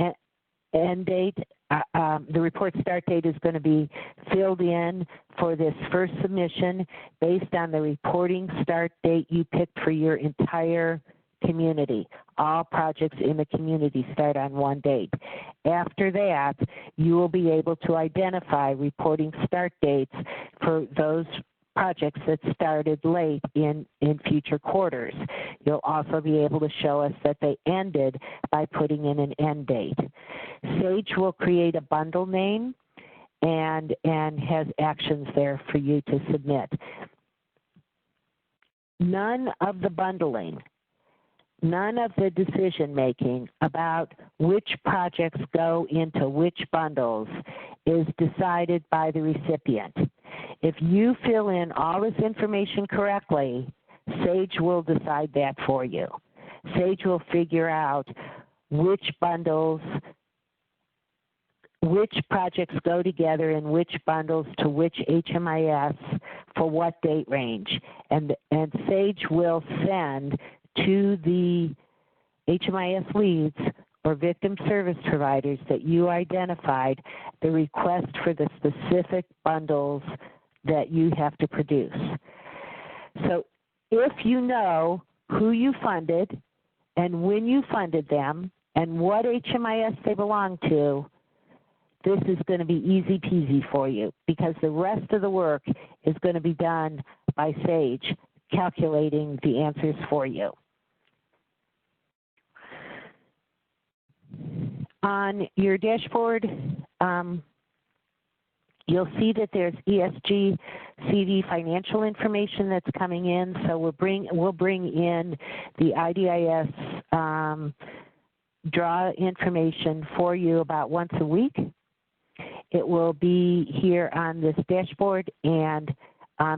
end date, the report start date is going to be filled in for this first submission based on the reporting start date you picked for your entire community. All projects in the community start on one date. After that, you will be able to identify reporting start dates for those projects that started late in future quarters. You'll also be able to show us that they ended by putting in an end date. SAGE will create a bundle name, and has actions there for you to submit. None of the bundling, none of the decision making about which projects go into which bundles is decided by the recipient. If you fill in all this information correctly, SAGE will decide that for you. SAGE will figure out which bundles, which projects go together in which bundles to which HMIS for what date range. And SAGE will send to the HMIS leads or victim service providers that you identified the request for the specific bundles that you have to produce. So if you know who you funded and when you funded them and what HMIS they belong to, this is going to be easy peasy for you, because the rest of the work is going to be done by SAGE calculating the answers for you. On your dashboard, you'll see that there's ESG-CV financial information that's coming in. So we'll bring in the IDIS draw information for you about once a week. It will be here on this dashboard, and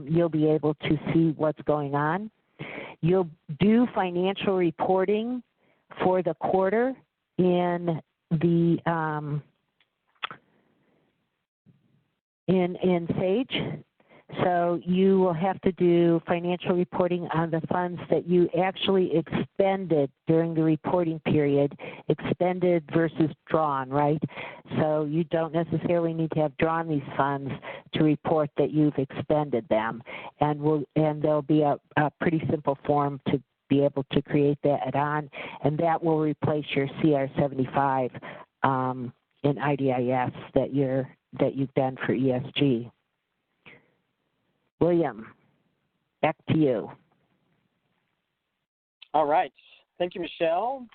you'll be able to see what's going on. You'll do financial reporting for the quarter in the in SAGE. So you will have to do financial reporting on the funds that you actually expended during the reporting period, expended versus drawn, right? So you don't necessarily need to have drawn these funds to report that you've expended them. And there'll be a pretty simple form to be able to create that on, and that will replace your CR75 in IDIS that you've done for ESG. William, back to you. All right. Thank you, Michelle.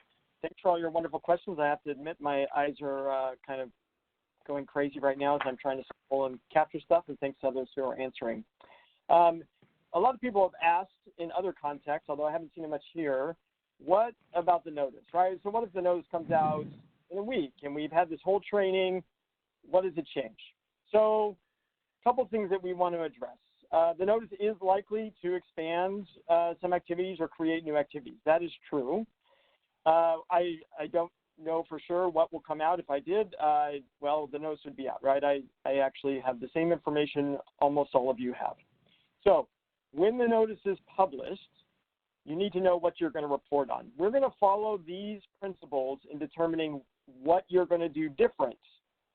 Thanks for all your wonderful questions. I have to admit my eyes are kind of going crazy right now as I'm trying to scroll and capture stuff, and thanks to others who are answering. A lot of people have asked in other contexts, although I haven't seen it much here, what about the notice, right? So what if the notice comes out in a week and we've had this whole training? What does it change? So a couple things that we want to address. The notice is likely to expand some activities or create new activities. That is true. I don't know for sure what will come out. If I did, well, the notice would be out, right? I actually have the same information almost all of you have. So when the notice is published, you need to know what you're going to report on. We're going to follow these principles in determining what you're going to do different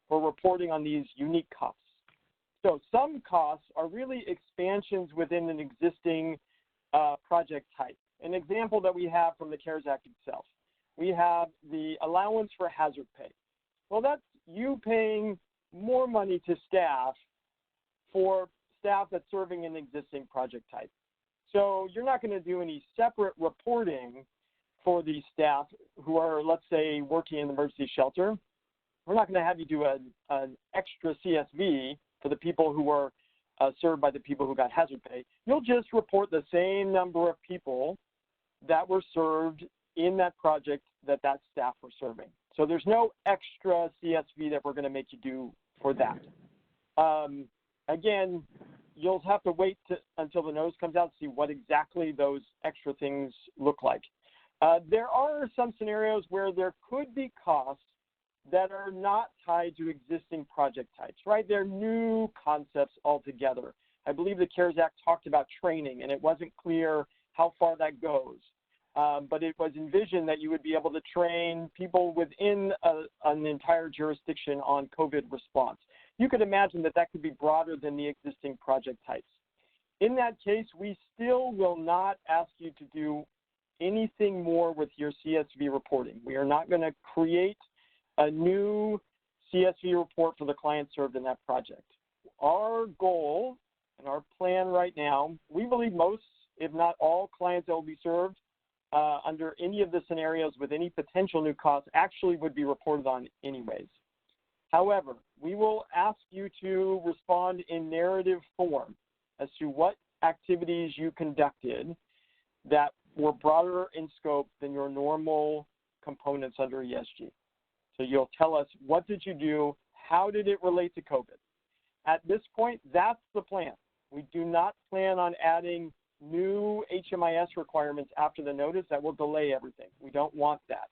for reporting on these unique costs. So some costs are really expansions within an existing project type. An example that we have from the CARES Act itself, we have the allowance for hazard pay. Well, that's you paying more money to staff for staff that's serving an existing project type. So you're not going to do any separate reporting for these staff who are, let's say, working in the emergency shelter. We're not going to have you do an extra CSV for the people who are served by the people who got hazard pay. You'll just report the same number of people that were served in that project that staff were serving. So there's no extra CSV that we're going to make you do for that. Again, you'll have to wait until the notice comes out to see what exactly those extra things look like. There are some scenarios where there could be costs that are not tied to existing project types, right? They're new concepts altogether. I believe the CARES Act talked about training, and it wasn't clear how far that goes. But it was envisioned that you would be able to train people within an entire jurisdiction on COVID response. You could imagine that that could be broader than the existing project types. In that case, we still will not ask you to do anything more with your CSV reporting. We are not going to create a new CSV report for the client served in that project. Our goal and our plan right now, we believe most, if not all, clients that will be served under any of the scenarios with any potential new costs actually would be reported on anyways. However, we will ask you to respond in narrative form as to what activities you conducted that were broader in scope than your normal components under ESG. So you'll tell us, what did you do? How did it relate to COVID? At this point, that's the plan. We do not plan on adding new HMIS requirements after the notice. That will delay everything. We don't want that.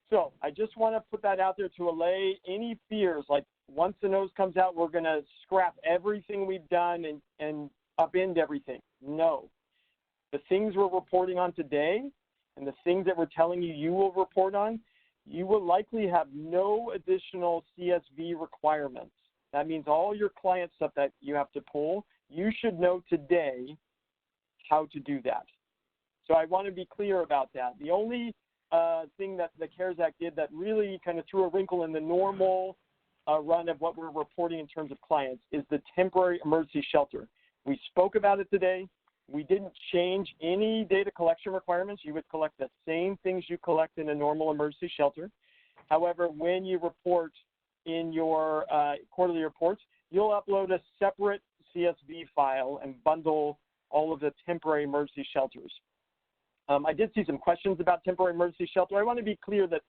So I just want to put that out there to allay any fears, like once the notice comes out, we're going to scrap everything we've done and upend everything. No. The things we're reporting on today and the things that we're telling you you will report on, you will likely have no additional CSV requirements. That means all your client stuff that you have to pull, you should know today how to do that. So I want to be clear about that. The only thing that the CARES Act did that really kind of threw a wrinkle in the normal run of what we're reporting in terms of clients is the temporary emergency shelter. We spoke about it today. We didn't change any data collection requirements. You would collect the same things you collect in a normal emergency shelter. However, when you report in your quarterly reports, you'll upload a separate CSV file and bundle all of the temporary emergency shelters. I did see some questions about temporary emergency shelter. I want to be clear that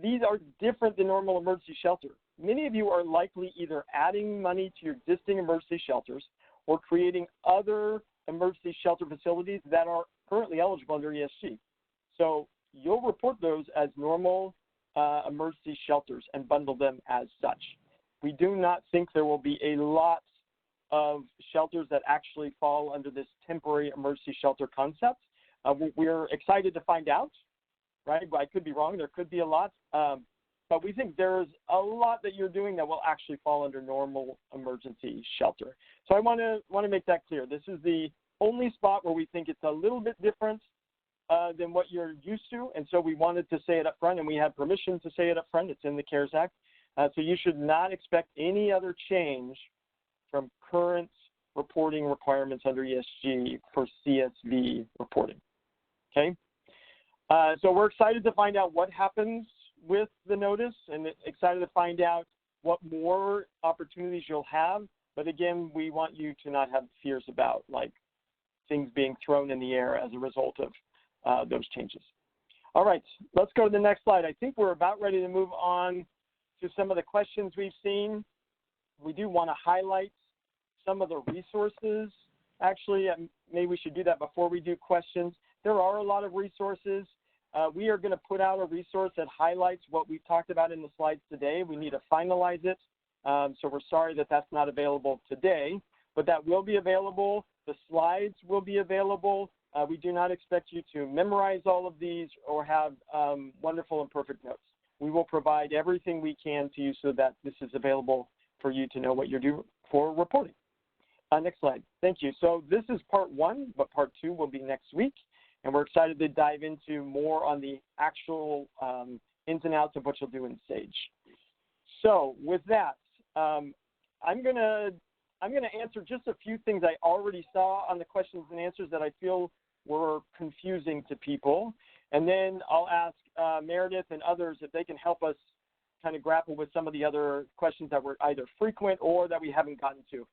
these are different than normal emergency shelter. Many of you are likely either adding money to your existing emergency shelters or creating other emergency shelter facilities that are currently eligible under ESG. So you'll report those as normal emergency shelters and bundle them as such. We do not think there will be a lot of shelters that actually fall under this temporary emergency shelter concept. We're excited to find out, right? I could be wrong. There could be a lot. But we think there's a lot that you're doing that will actually fall under normal emergency shelter. So I want to make that clear. This is the only spot where we think it's a little bit different than what you're used to, and so we wanted to say it up front, and we had permission to say it up front. It's in the CARES Act. So you should not expect any other change from current reporting requirements under ESG for CSV reporting. Okay? So we're excited to find out what happens with the notice and excited to find out what more opportunities you'll have. But again, we want you to not have fears about like things being thrown in the air as a result of those changes. All right, let's go to the next slide. I think we're about ready to move on to some of the questions we've seen. We do want to highlight some of the resources. Actually, maybe we should do that before we do questions. There are a lot of resources. We are going to put out a resource that highlights what we've talked about in the slides today. We need to finalize it. So we're sorry that that's not available today, but that will be available. The slides will be available. We do not expect you to memorize all of these or have wonderful and perfect notes. We will provide everything we can to you so that this is available for you to know what you're doing for reporting. Next slide. Thank you. So this is part one, but part two will be next week. And we're excited to dive into more on the actual ins and outs of what you'll do in Sage. So with that, I'm gonna answer just a few things I already saw on the questions and answers that I feel were confusing to people. And then I'll ask Meredith and others if they can help us kind of grapple with some of the other questions that were either frequent or that we haven't gotten to.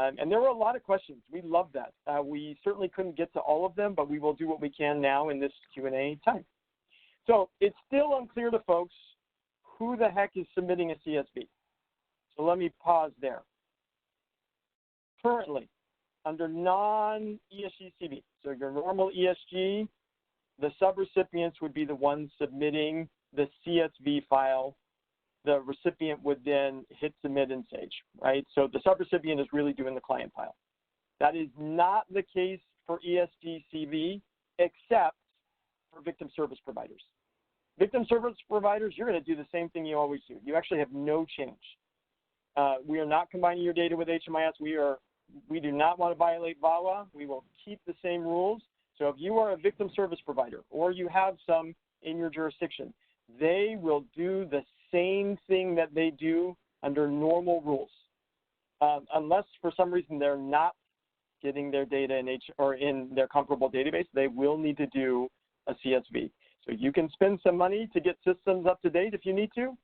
And there were a lot of questions. We love that. We certainly couldn't get to all of them, but we will do what we can now in this Q&A time. So it's still unclear to folks who the heck is submitting a CSV. So let me pause there. Currently, under non-ESG CV, so your normal ESG, the subrecipients would be the ones submitting the CSV file. The recipient would then hit submit in Sage, right? So the subrecipient is really doing the client file. That is not the case for ESG CV, except for victim service providers. Victim service providers, you're going to do the same thing you always do. You actually have no change. We are not combining your data with HMIS. We do not want to violate VAWA. We will keep the same rules. So if you are a victim service provider or you have some in your jurisdiction, they will do the same thing that they do under normal rules. Unless for some reason they're not getting their data in their comparable database, they will need to do a CSV. So you can spend some money to get systems up to date if you need to,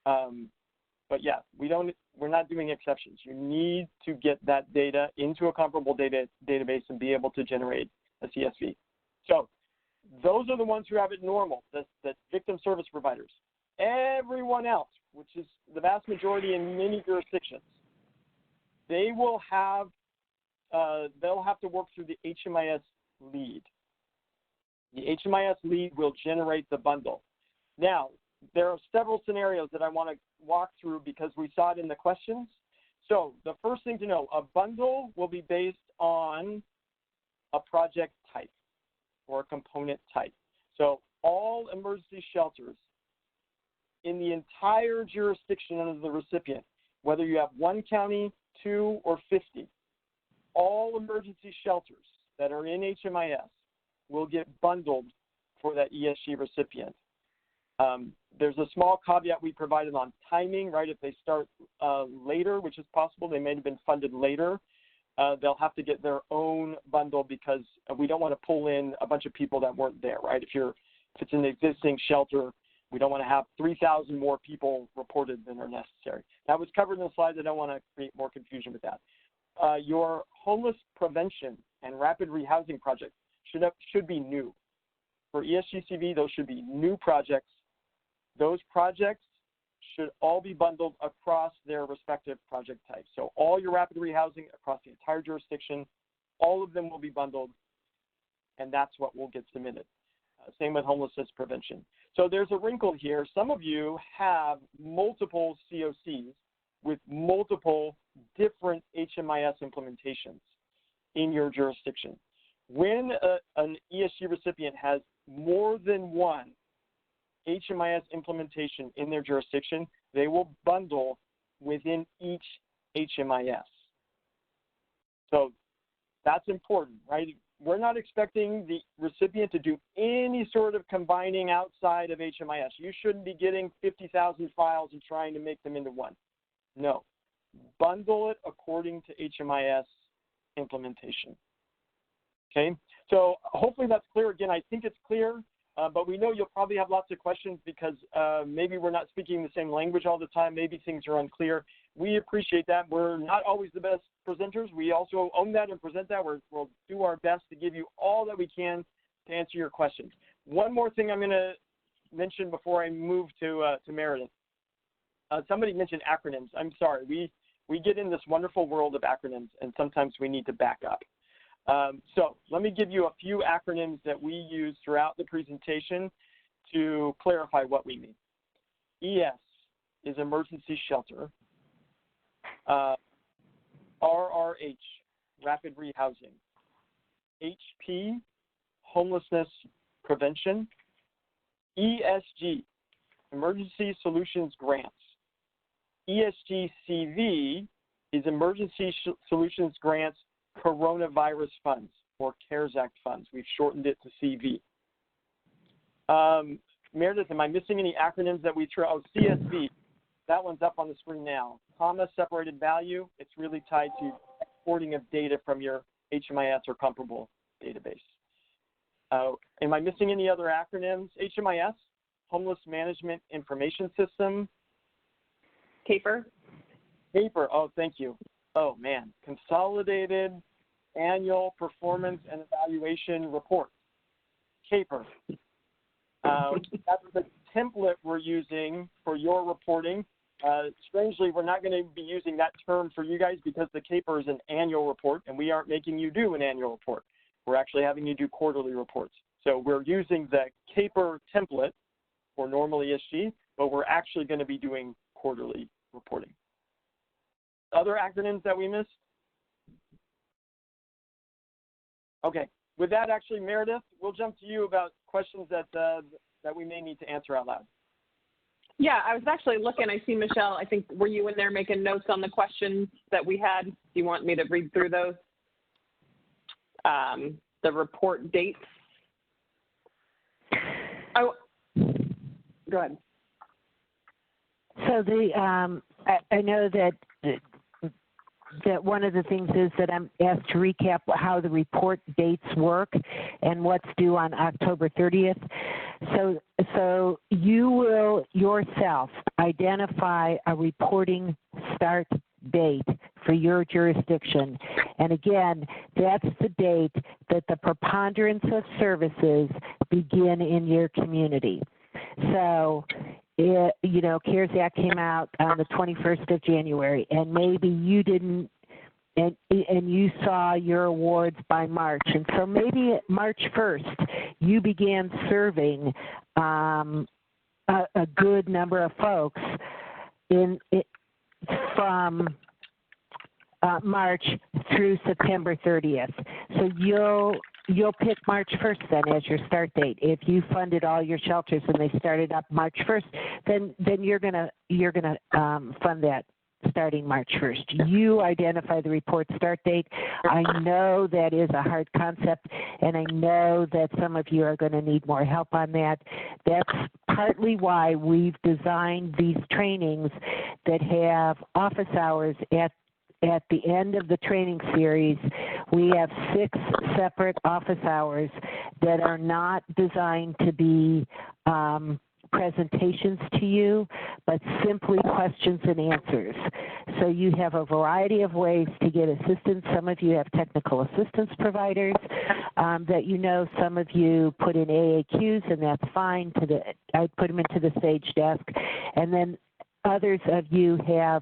But yeah, we're not doing exceptions. You need to get that data into a comparable database and be able to generate a CSV. So those are the ones who have it normal, the victim service providers. Everyone else, which is the vast majority in many jurisdictions, they'll have to work through the HMIS lead. The HMIS lead will generate the bundle. Now, there are several scenarios that I want to walk through because we saw it in the questions. So the first thing to know, a bundle will be based on a project type or a component type. So all emergency shelters in the entire jurisdiction of the recipient, whether you have 1 county, 2, or 50, all emergency shelters that are in HMIS will get bundled for that ESG recipient. There's a small caveat we provided on timing, right? If they start later, which is possible, they may have been funded later, they'll have to get their own bundle because we don't want to pull in a bunch of people that weren't there, right? If it's an existing shelter, we don't want to have 3,000 more people reported than are necessary. That was covered in the slides. I don't want to create more confusion with that. Your homeless prevention and rapid rehousing project should be new. For ESG-CV, those should be new projects. Those projects should all be bundled across their respective project types. So all your rapid rehousing across the entire jurisdiction, all of them will be bundled, and that's what will get submitted. Same with homelessness prevention. So there's a wrinkle here. Some of you have multiple COCs with multiple different HMIS implementations in your jurisdiction. When an ESG recipient has more than one HMIS implementation in their jurisdiction, they will bundle within each HMIS. So that's important, right? We're not expecting the recipient to do any sort of combining outside of HMIS. You shouldn't be getting 50,000 files and trying to make them into one. No. Bundle it according to HMIS implementation. Okay? So hopefully that's clear. Again, I think it's clear, but we know you'll probably have lots of questions because maybe we're not speaking the same language all the time. Maybe things are unclear. We appreciate that. We're not always the best presenters. We also own that and present that. We'll do our best to give you all that we can to answer your questions. One more thing I'm going to mention before I move to Meredith. Somebody mentioned acronyms. I'm sorry. We get in this wonderful world of acronyms, and sometimes we need to back up. So let me give you a few acronyms that we use throughout the presentation to clarify what we mean. ES is emergency shelter. RRH, rapid rehousing. HP, homelessness prevention. ESG, emergency solutions grants. ESG-CV is emergency solutions grants coronavirus funds or CARES Act funds. We've shortened it to CV. Meredith, am I missing any acronyms that we try? Oh, CSV. That one's up on the screen now. Comma separated value. It's really tied to exporting of data from your HMIS or comparable database. Am I missing any other acronyms? HMIS, Homeless Management Information System. CAPER. CAPER. Oh, thank you. Oh, man. Consolidated Annual Performance and Evaluation Report. CAPER. That's the template we're using for your reporting. Strangely, we're not going to be using that term for you guys because the CAPER is an annual report, and we aren't making you do an annual report. We're actually having you do quarterly reports. So we're using the CAPER template for normal ESG, but we're actually going to be doing quarterly reporting. Other acronyms that we missed? Okay. With that, actually, Meredith, we'll jump to you about questions that we may need to answer out loud. Yeah, I was actually looking. I see Michelle. I think, were you in there making notes on the questions that we had? Do you want me to read through those? The report dates. Oh, go ahead. So I know that one of the things is that I'm asked to recap how the report dates work and what's due on October 30th. So you will yourself identify a reporting start date for your jurisdiction. And again, that's the date that the preponderance of services begin in your community. So, CARES Act came out on the 21st of January, and maybe you didn't, and you saw your awards by March. And so maybe March 1st, you began serving a good number of folks from March through September 30th. So you'll pick March 1st then as your start date. If you funded all your shelters and they started up March 1st, then you're gonna fund that starting March 1st. You identify the report start date. I know that is a hard concept, and I know that some of you are going to need more help on that. That's partly why we've designed these trainings that have office hours at the end of the training series. We have 6 separate office hours that are not designed to be presentations to you, but simply questions and answers. So you have a variety of ways to get assistance. Some of you have technical assistance providers that you know. Some of you put in AAQs, and that's fine. I put them into the Sage desk. And then others of you have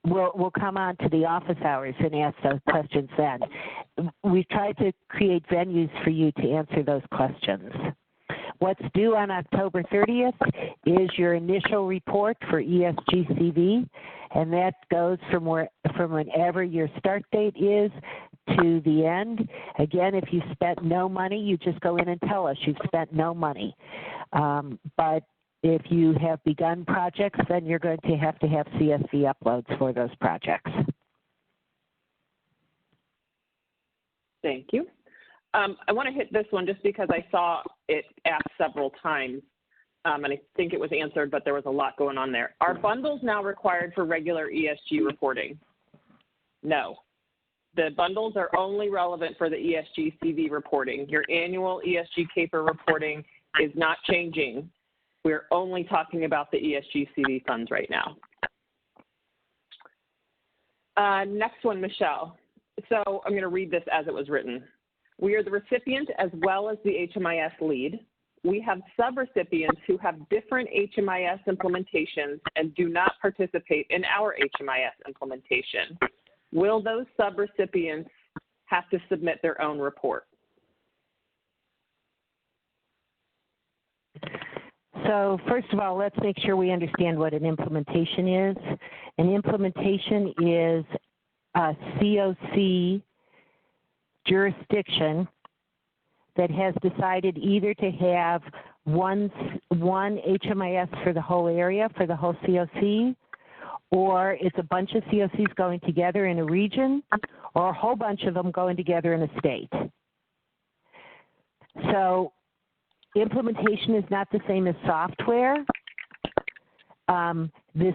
will come on to the office hours and ask those questions then. We've tried to create venues for you to answer those questions. What's due on October 30th is your initial report for ESG-CV, and that goes from whenever your start date is to the end. Again, if you spent no money, you just go in and tell us you've spent no money. But if you have begun projects, then you're going to have CSV uploads for those projects. Thank you. I want to hit this one just because I saw it asked several times, and I think it was answered, but there was a lot going on there. Are bundles now required for regular ESG reporting? No. The bundles are only relevant for the ESG-CV reporting. Your annual ESG CAPER reporting is not changing. We're only talking about the ESG-CV funds right now. Next one, Michelle. So I'm going to read this as it was written. We are the recipient as well as the HMIS lead. We have subrecipients who have different HMIS implementations and do not participate in our HMIS implementation. Will those subrecipients have to submit their own report? So first of all, let's make sure we understand what an implementation is. An implementation is a COC jurisdiction that has decided either to have one HMIS for the whole area, for the whole COC, or it's a bunch of COCs going together in a region, or a whole bunch of them going together in a state. So implementation is not the same as software. The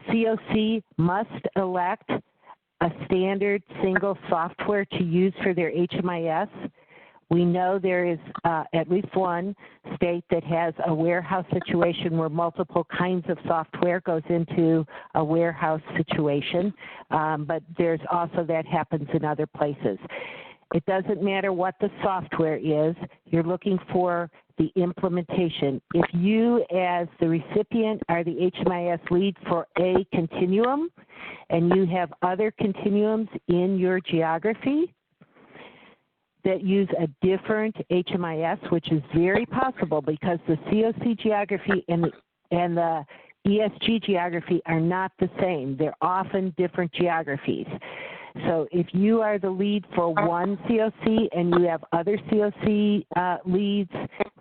COC must elect a standard single software to use for their HMIS. We know there is at least one state that has a warehouse situation where multiple kinds of software goes into a warehouse situation, but there's also that happens in other places. It doesn't matter what the software is, you're looking for the implementation. If you as the recipient are the HMIS lead for a continuum and you have other continuums in your geography that use a different HMIS, which is very possible because the COC geography and the ESG geography are not the same. They're often different geographies. So if you are the lead for one COC and you have other COC leads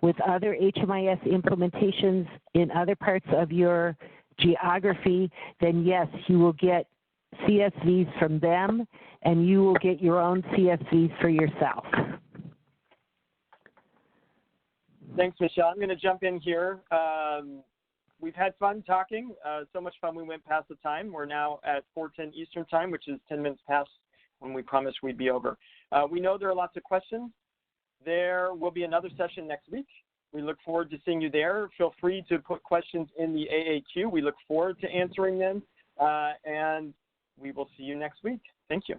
with other HMIS implementations in other parts of your geography, then yes, you will get CSVs from them and you will get your own CSVs for yourself. Thanks, Michelle. I'm going to jump in here. We've had fun talking, so much fun we went past the time. We're now at 4:10 Eastern time, which is 10 minutes past when we promised we'd be over. We know there are lots of questions. There will be another session next week. We look forward to seeing you there. Feel free to put questions in the AAQ. We look forward to answering them, and we will see you next week. Thank you.